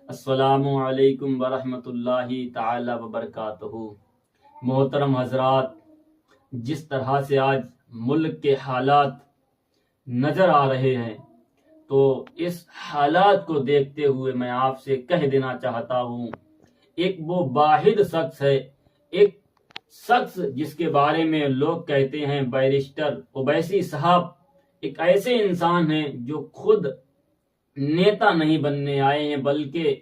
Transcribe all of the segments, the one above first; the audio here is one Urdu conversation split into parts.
السلام علیکم ورحمۃ اللہ تعالی وبرکاتہ۔ محترم حضرات، جس طرح سے آج ملک کے حالات نظر آ رہے ہیں تو اس حالات کو دیکھتے ہوئے میں آپ سے کہہ دینا چاہتا ہوں، ایک وہ واحد شخص ہے، ایک شخص جس کے بارے میں لوگ کہتے ہیں بیرسٹر اویسی صاحب، ایک ایسے انسان ہیں جو خود نیتا نہیں بننے آئے ہیں بلکہ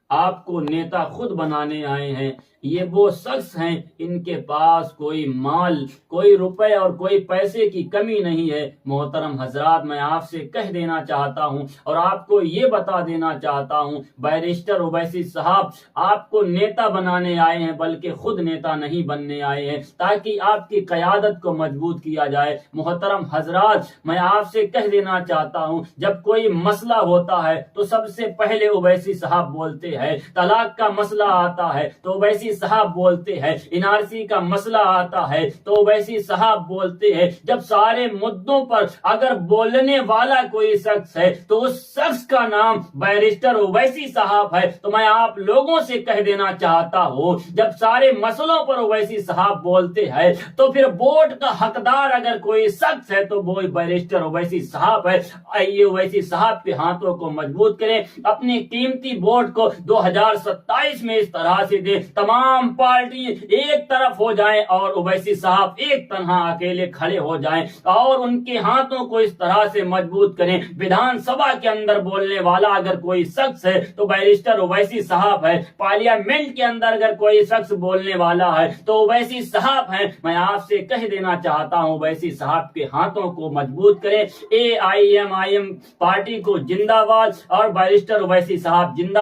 آپ کو نیتا خود بنانے آئے ہیں۔ یہ وہ شخص ہیں، ان کے پاس کوئی مال، کوئی روپے اور کوئی پیسے کی کمی نہیں ہے۔ محترم حضرات، میں آپ سے کہہ دینا چاہتا ہوں اور آپ کو یہ بتا دینا چاہتا ہوں، بیرسٹر اویسی صاحب آپ کو نیتا بنانے آئے ہیں بلکہ خود نیتا نہیں بننے آئے ہیں تاکہ آپ کی قیادت کو مضبوط کیا جائے۔ محترم حضرات، میں آپ سے کہہ دینا چاہتا ہوں، جب کوئی مسئلہ ہوتا ہے تو سب سے پہلے اویسی صاحب بولتے ہیں۔ طلاق کا مسئلہ آتا ہے تو اویسی صاحب بولتے ہیں، این آر سی کا مسئلہ آتا ہے تو اویسی صاحب بولتے ہیں۔ جب سارے مدوں پر اگر بولنے والا کوئی شخص ہے تو اس شخص کا نام بیرسٹر اویسی صاحب ہے۔ تو میں آپ لوگوں سے کہہ دینا چاہتا ہوں، جب سارے مسئلوں پر اویسی صاحب بولتے ہیں تو پھر ووٹ کا حقدار اگر کوئی شخص ہے تو وہ بیرسٹر اویسی صاحب ہے۔ آئیے اویسی صاحب کے ہاتھوں کو مضبوط کریں، اپنی قیمتی ووٹ کو 2027 میں اس طرح سے دیں، تمام پارٹی ایک طرف ہو جائیں اور اویسی صاحب ایک تنہا اکیلے کھڑے ہو جائیں اور ان کے ہاتھوں کو اس طرح سے مضبوط کریں۔ ویدھان سبھا کے اندر بولنے والا اگر کوئی شخص ہے تو بیرسٹر اویسی صاحب ہے، پارلیمنٹ کے اندر اگر کوئی شخص بولنے والا ہے تو اویسی صاحب ہیں۔ میں آپ سے کہہ دینا چاہتا ہوں، اویسی صاحب کے ہاتھوں کو مضبوط کریں۔ اے آئی ایم پارٹی کو زندہ باد اور بیرسٹر اویسی صاحب زندہ